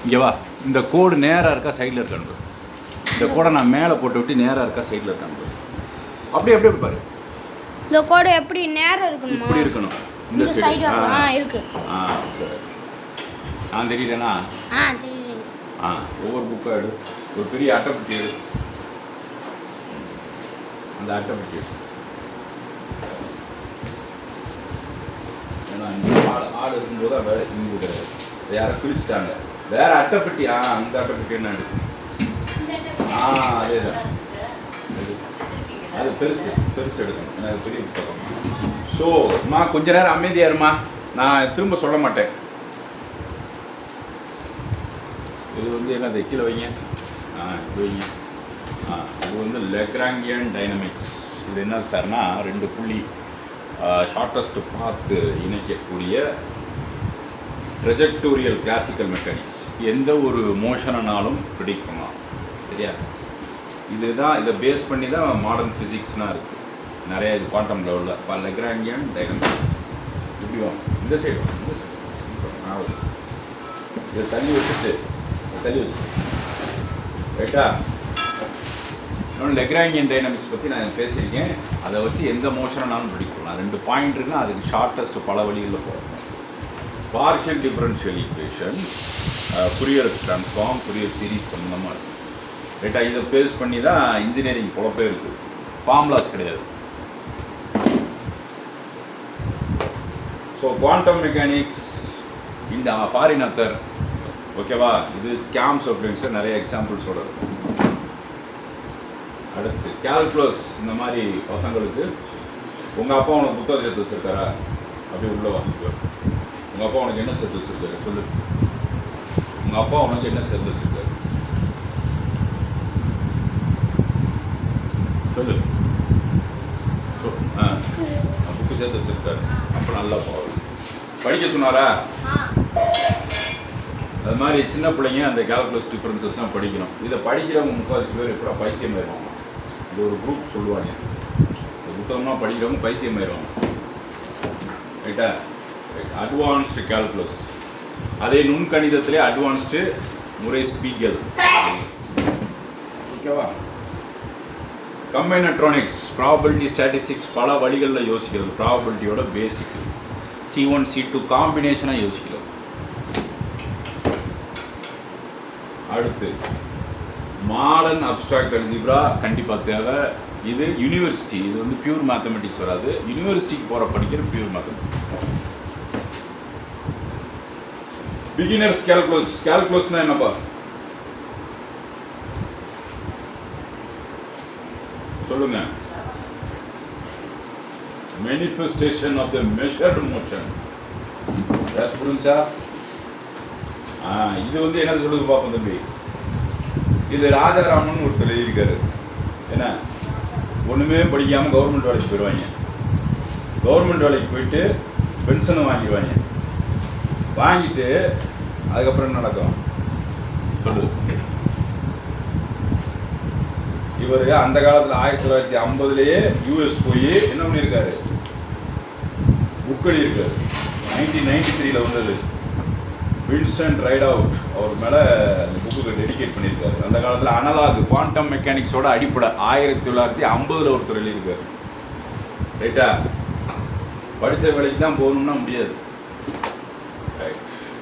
இங்கே வா. இந்த கோடு நேராக இருக்கா சைடில் இருக்கான்னு பாரு. இந்த கோடை நான் மேலே போட்டு விட்டு நேராக இருக்கா சைடில் இருக்கான்னு பாரு. அப்படியே அப்படியே பாரு. இந்த கோடு எப்படி நேராக இருக்கணும்? இப்படி இருக்கணும். இந்த சைடு இருக்கு. சரி. நான் தெரியலண்ணா. தெரியுது. ஒவ்வொரு புக்காக எடு. ஒரு பெரிய அட்டைப்பட்டி எடு. அந்த அட்டைப்பட்டி எடு. ஏன்னா இங்கே ஆடு இருக்கும்போது அதை இங்கே யாரை பிரிச்சுட்டாங்க. வேற அட்டைப்பட்டி. அந்த அட்டைப்பட்டி என்ன எடுத்து அதேதான். அது பெருசு பெருசு எடுக்கணும். ஏன்னா அது பெரிய புத்தகம். ஸோ கொஞ்ச நேரம் அமைதியாக இருமா. நான் திரும்ப சொல்ல மாட்டேன். இது வந்து என்னது கீழே வைங்க. இது வைங்க. இது வந்து லெக்ராங்கியன் டைனமிக்ஸ். இது என்ன சார்னா 2 புள்ளி ஷார்ட்டஸ்ட் பாத்து இணைக்கக்கூடிய ட்ரெஜெக்டோரியல் கிளாசிக்கல் மெக்கானிக்ஸ். எந்த ஒரு மோஷனாலும் ப்ரிடிக்ட் பண்ணலாம். சரியா? இதுதான் இதை பேஸ் பண்ணி தான் மாடர்ன் ஃபிசிக்ஸ்னால் இருக்குது. நிறைய இது குவாண்டம் லெவலில் லெக்ராங்கியன் டைனமிக்ஸ். இப்படி வாங்க. இந்த சைடு இதை தள்ளி வச்சுட்டு ரைட்டா? இன்னொன்று லெக்ராங்கியன் டைனமிக்ஸ் பற்றி நான் பேசியிருக்கேன். அதை வச்சு எந்த மோஷனாலும் பிடிக்கலாம். 2 பாயிண்ட் இருக்குன்னா அதுக்கு ஷார்ட்டஸ்ட் பல வழிகளில் போகணும். Partial differential equation, Fourier transform, Fourier series சம்மந்தமாக இருக்குது. ரைட்டா? இதை பேஸ் பண்ணி தான் இன்ஜினியரிங் பொழப்பே இருக்குது. ஃபார்முலாஸ் கிடையாது. ஸோ குவாண்டம் மெக்கானிக்ஸ் இந்த ஃபாரின் அத்தர். ஓகேவா? இது ஸ்கேம்ஸ் அப்படின்ட்டு நிறைய எக்ஸாம்பிள்ஸோட இருக்கும். அடுத்து கால்குலஸ். இந்த மாதிரி பசங்களுக்கு உங்கள் அப்பா உனக்கு புத்தகம் சேர்த்து வச்சுருக்காரா? அப்படி உள்ள வாசிக்கோ. உங்கள் அப்பா உனக்கு என்ன சேர்த்து வச்சுருக்காரு சொல்லு. உங்கள் அப்பா உனக்கு என்ன சேர்த்து வச்சுருக்காரு சொல்லு. புக்கு சேர்த்து வச்சுருக்காரு. அப்போ நல்லா போகும். படிக்க சொன்னாரா? அது மாதிரி சின்ன பிள்ளைங்க அந்த கால்குலஸ் டிஃபரன்சஸ்லாம் படிக்கணும். இதை படிக்கிறவங்க 30 பேர் எப்போ பைத்தியம் ஆயிடுவாங்க. இது ஒரு குரூப் சொல்லுவாங்க. இந்த புத்தகமாக படிக்கிறவங்க பைத்தியம் ஆயிடுவாங்க. ரைட்டா? Advanced calculus. அதே நுண்கணிதத்திலே அட்வான்ஸ்டு முறை ஸ்பீகல். ஓகேவா? கம்பைனட்ரானிக்ஸ், ப்ராபபிலிட்டி ஸ்டாட்டிஸ்டிக்ஸ். பல வழிகளில் யோசிக்கிறது. ப்ராபபிலிட்டியோட பேசிக் C1 C2 காம்பினேஷனாக யோசிக்கிறது. அடுத்து மாடர்ன் அப்ஸ்ட்ராக்ட் அல்ஜிப்ரா கண்டிப்பாக தேவை. இது யூனிவர்சிட்டி. இது வந்து பியூர் மேத்தமெட்டிக்ஸ் வராது. யூனிவர்சிட்டிக்கு போகிற படிக்கிற பியூர் மேத்தமெட்டிக்ஸ். Beginners calculus. கால்குலஸ்னா என்னப்பா சொல்லுங்க. Manifestation of the measured motion. புரிஞ்சா? இது வந்து என்னது சொல்லுது பார்ப்போம் தம்பி. இது ராஜாராமன் ஒருத்தர் எழுதியிருக்காரு. என்ன ஒன்றுமே படிக்காமல் கவர்மெண்ட் வேலைக்கு போயிடுவாங்க. கவர்மெண்ட் வேலைக்கு போயிட்டு பென்ஷனை வாங்கிடுவாங்க. வாங்கிட்டு அதுக்கப்புறம் என்ன நடக்கும் சொல்லுது. இவர் அந்த காலத்தில் 1950லேயே யூஎஸ் போய் என்ன பண்ணியிருக்காரு? புக் எழுதியிருக்காரு. 1993 வந்தது. வின்சென்ட் ரைடவுட் அவர் மேலே அந்த புக்கு டெடிகேட் பண்ணியிருக்காரு. அந்த காலத்தில் அனலாக் குவாண்டம் மெக்கானிக்ஸோட அடிப்படை 1950 ஒருத்தர் எழுதியிருக்காரு. ரைட்டா? படித்த வேலைக்கு தான் போகணும்னா முடியாது.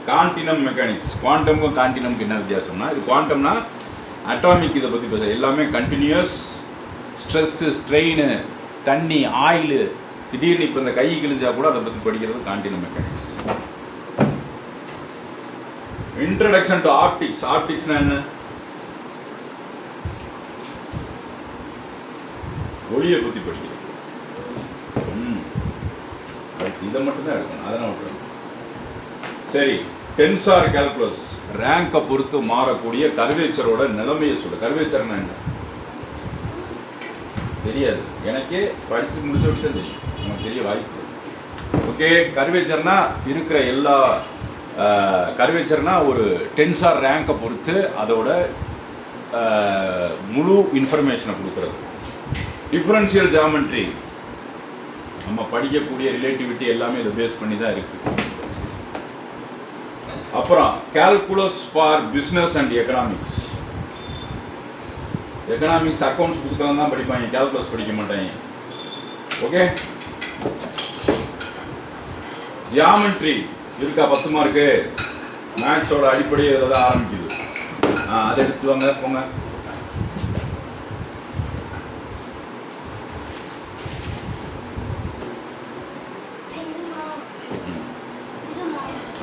கான்டினம் மெக்கானிக்ஸ். குவாண்டமுக்கும் கான்டினமுக்கு என்ன வித்தியாசம்னா, இது குவாண்டம்னா அட்டாமிக். இதை பற்றி பேச எல்லாமே கண்டினியூஸ். ஸ்ட்ரெஸ்ஸு, ஸ்ட்ரெயின், தண்ணி, ஆயிலு, திடீர்னு இப்போ இந்த கை கிழிஞ்சா கூட அதை பற்றி படிக்கிறது continuum mechanics. Introduction to optics. ஆப்டிக்ஸ்னா என்ன? ஒளியை பற்றி படிக்கிறது. இதை மட்டும்தான் இருக்கணும். அதெல்லாம் விட்டுருங்க. சரி. Tensor calculus. ரேங்கை பொறுத்து மாறக்கூடிய கர்வேச்சரோட நிலைமையை சொல்லு. கர்வேச்சர்னா என்ன தெரியாது. எனக்கே படித்து முடிச்ச விட்டு தான் தெரியும். எனக்கு தெரிய வாய்ப்பு. ஓகே. கர்வேச்சர்னா இருக்கிற எல்லா கர்வேச்சர்னா ஒரு டென்சார் ரேங்கை பொறுத்து அதோட முழு இன்ஃபர்மேஷனை கொடுக்குறது. டிஃபரன்ஷியல் ஜாமெட்ரி நம்ம படிக்கக்கூடிய ரிலேட்டிவிட்டி எல்லாமே இதை பேஸ் பண்ணி தான் இருக்குது. அப்புறம் calculus for business and economics. Economics accounts புத்தகம் தான் படிப்பாங்க, கால்குலஸ் படிக்க மாட்டாங்க. ஓகே. ஜியாமெட்ரி இருக்கா 10 மார்க்கு. மேத்ஸோட அடிப்படை இதில் தான் ஆரம்பிக்குது. அதை எடுத்து வாங்க போங்க.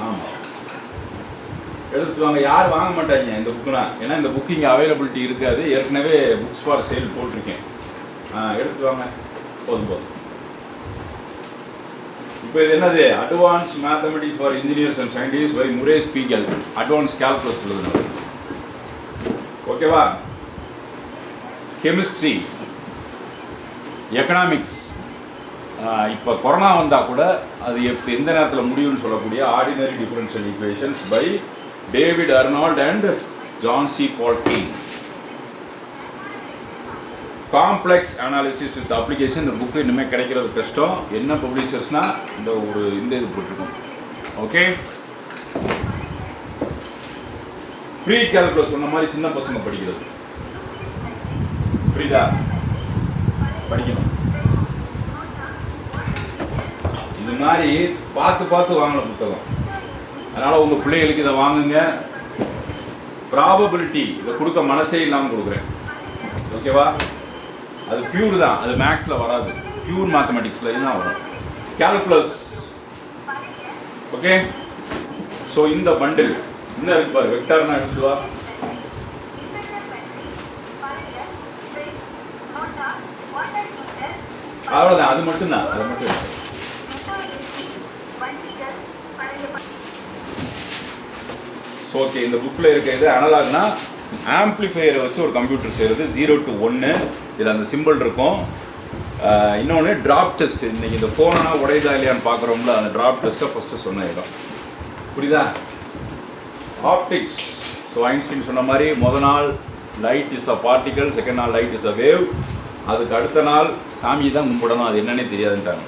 ஆமாம், எடுத்துட்டு வாங்க. யார் வாங்க மாட்டாங்க இந்த புக்குனா, ஏன்னா இந்த புக்கு இங்கே அவைலபிலிட்டி இருக்காது. ஏற்கனவே புக்ஸ் ஃபார் சேல் போட்டிருக்கேன். எடுத்துட்டு வாங்க. போதும் போதும். இப்போ இது என்னது? Advance mathematics for engineers and scientist by Murray Spiegel. Advance calculus எழுதணும். ஓகேவா? Chemistry, economics. இப்போ கொரோனா வந்தால் கூட அது எந்த நேரத்தில் முடியும்னு சொல்லக்கூடிய ordinary differential equations by David Arnold and John C Polking. Complex analysis with application. இந்த புக்கு இனிமேல் கிடைக்கிறது கஷ்டம். என்ன பப்ளிஷர்ஸ்னால் இந்த இது போட்டிருக்கோம். ஓகே. ப்ரீ கால்குலஸ் சொன்ன மாதிரி சின்ன பசங்க படிக்கிறது. புரியுதா? படிக்கணும். இது மாதிரி பார்த்து பார்த்து வாங்கின புத்தகம். அதனால் உங்கள் பிள்ளைகளுக்கு இதை வாங்குங்க. ப்ராபபிலிட்டி இதை கொடுக்க மனசே இல்லாமல் கொடுக்குறேன். ஓகேவா? அது பியூர் தான், அது மேக்ஸில் வராது. பியூர் மேத்தமெட்டிக்ஸில் தான் வரும். கால்குலஸ். ஓகே. ஸோ இந்த பண்டில் என்ன இருக்கு பாரு. வெக்டார்னா எடுத்துட்டு வா. அவ்வளோதான், அது மட்டும்தான். அது மட்டும். ஓகே. இந்த புக்கில் இருக்க இது அனலாக்னா ஆம்ப்ளிஃபையரை வச்சு ஒரு கம்ப்யூட்டர் செய்கிறது. 0 to 1 இதில் அந்த சிம்பிள் இருக்கும். இன்னொன்று ட்ராப் டெஸ்ட். இன்றைக்கி இந்த ஃபோனா உடையதா இல்லையான்னு பார்க்குறோம்ல, அந்த ட்ராப் டெஸ்ட்டை ஃபஸ்ட்டு சொன்ன இடம். புரியுதா? ஆப்டிக்ஸ். ஸோ ஐன்ஸ்டீன் சொன்ன மாதிரி முதல் நாள் light is a particle, second நாள் லைட் இஸ் அ வேவ். அதுக்கு அடுத்த நாள் சாமியை தான் கும்பிடணும், அது என்னன்னே தெரியாதுன்ட்டாங்க.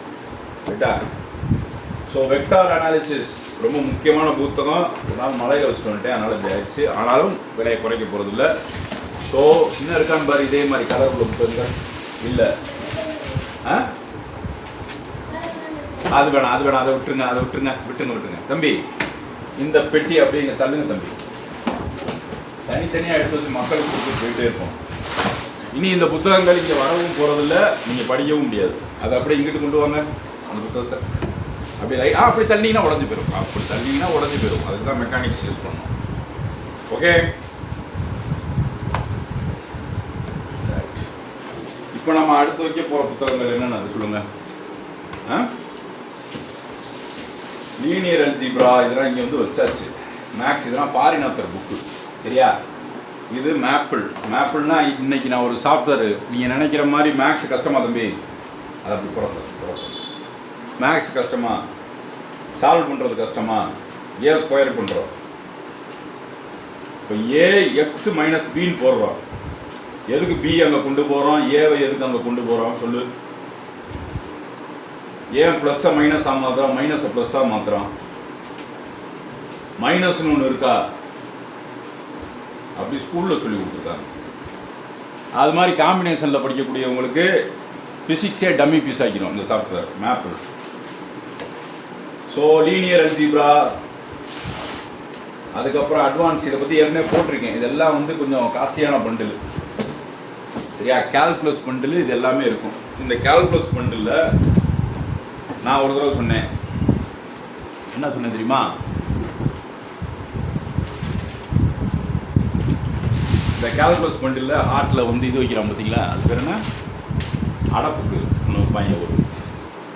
ரைட்டா? ஸோ வெக்டார் அனாலிசிஸ் ரொம்ப முக்கியமான புத்தகம். நான் மலையில் வச்சுட்டு வந்துட்டேன், அதனால் இப்படி ஆயிடுச்சு. ஆனாலும் விலையை குறைக்க போகிறதில்ல. ஸோ இன்னும் இருக்கான்னு பாரு. இதே மாதிரி கலர் உள்ள புத்தகங்கள் இல்லை. அது வேணாம், அது வேணாம், அதை விட்டுருங்க, அதை விட்டுருங்க. தம்பி, இந்த பெட்டி அப்படிங்க தள்ளுங்க தம்பி. தனித்தனியாக எடுத்து வச்சு மக்களுக்கு கொடுத்து போயிட்டே இருப்போம். இனி இந்த புத்தகங்கள் இங்கே வரவும் போகிறதில்ல, நீங்கள் படிக்கவும் முடியாது. அதை அப்படியே இங்கிட்டு கொண்டு வாங்க அந்த புத்தகத்தை. அப்படி அப்படி தள்ளிங்கன்னா உடஞ்சி போயிடும். அதுக்கு தான் மெக்கானிக்ஸ் யூஸ் பண்ணணும். ஓகே. இப்போ நம்ம அடுத்து வைக்க போகிற புத்தகங்கள் என்னென்னு அது சொல்லுங்க. லீனியர் அல்ஜிப்ரா இதெல்லாம் இங்கே வந்து வச்சாச்சு. மேக்ஸ் இதெல்லாம் ஃபாரின் ஆத்தர் புக்கு. சரியா? இது மேப்பிள்னா இன்னைக்கு நான் ஒரு சாஃப்ட்வேர். நீங்கள் நினைக்கிற மாதிரி மேக்ஸ் கஷ்டமா தம்பி? அது அப்படி புறப்படும். மேக்ஸ் கஷ்டமா? சால்வ் பண்ணுறது கஷ்டமா? ஏ ஸ்கொயர் பண்ணுறோம். இப்போ ஏ எக்ஸ் மைனஸ் பின்னு போடுறோம். எதுக்கு பி அங்கே கொண்டு போகிறோம், ஏவை எதுக்கு அங்கே கொண்டு போகிறோம் சொல்லு. ஏன் ப்ளஸ்ஸை மைனஸாக மாற்றுறோம், மைனஸை ப்ளஸ்ஸாக மாற்றுறோம். மைனஸ்னு ஒன்று இருக்கா? அப்படி ஸ்கூலில் சொல்லி கொடுத்துருக்காங்க. அது மாதிரி காம்பினேஷனில் படிக்கக்கூடியவங்களுக்கு ஃபிசிக்ஸே டம்மி பீஸ் ஆக்கிடும் இந்த software maple. So linear algebra, அதுக்கப்புறம் அட்வான்ஸ், இதை பற்றி ஏற்கனவே போட்டிருக்கேன். இதெல்லாம் வந்து கொஞ்சம் காஸ்ட்லியான பண்டில். சரியா? கால்குலஸ் பண்டில் இது எல்லாமே இருக்கும். இந்த கால்குலஸ் பண்டிலில் நான் ஒரு தடவை சொன்னேன். என்ன சொன்னேன் தெரியுமா? இந்த கால்குலஸ் பண்டிலில் ஹார்ட்டில் வந்து இது வைக்கிறான் பார்த்தீங்களா, அது பேர் என்ன? அடப்புக்கு வைப்பாங்க. ஒரு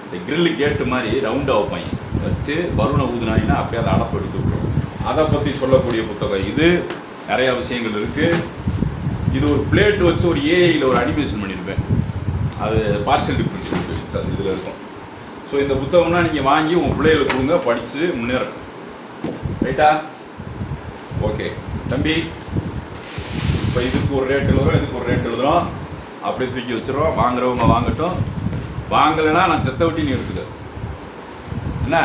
இந்த கிரில்லு கேட்டு மாதிரி ரவுண்டாக வைப்பாங்க. வச்சு பலூனை ஊதுனாங்கன்னா அப்படியே அதை அடப்பு எடுத்து விட்டுரும். அதை பற்றி சொல்லக்கூடிய புத்தகம் இது. நிறையா விஷயங்கள் இருக்குது. இது ஒரு பிளேட் வச்சு ஒரு ஏஐயில் ஒரு அனிமேஷன் பண்ணியிருப்பேன். அது பார்ஷியல் டிஃபரன்ஷியல் ஈக்குவேஷன்ஸ் அது இதில் இருக்கும். ஸோ இந்த புத்தகம்னா நீங்கள் வாங்கி உங்கள் பிள்ளைகளுக்கு கொடுங்க, படித்து முன்னேறணும். ரைட்டா? ஓகே தம்பி. இப்போ இதுக்கு ஒரு ரேட் எழுதுகிறோம், இதுக்கு ஒரு ரேட் எழுதுகிறோம். அப்படியே தூக்கி வச்சுருவோம். வாங்குறவங்க வாங்கட்டும். வாங்கலைன்னா நான் செத்த விட்டின்னு இருக்குது. என்ன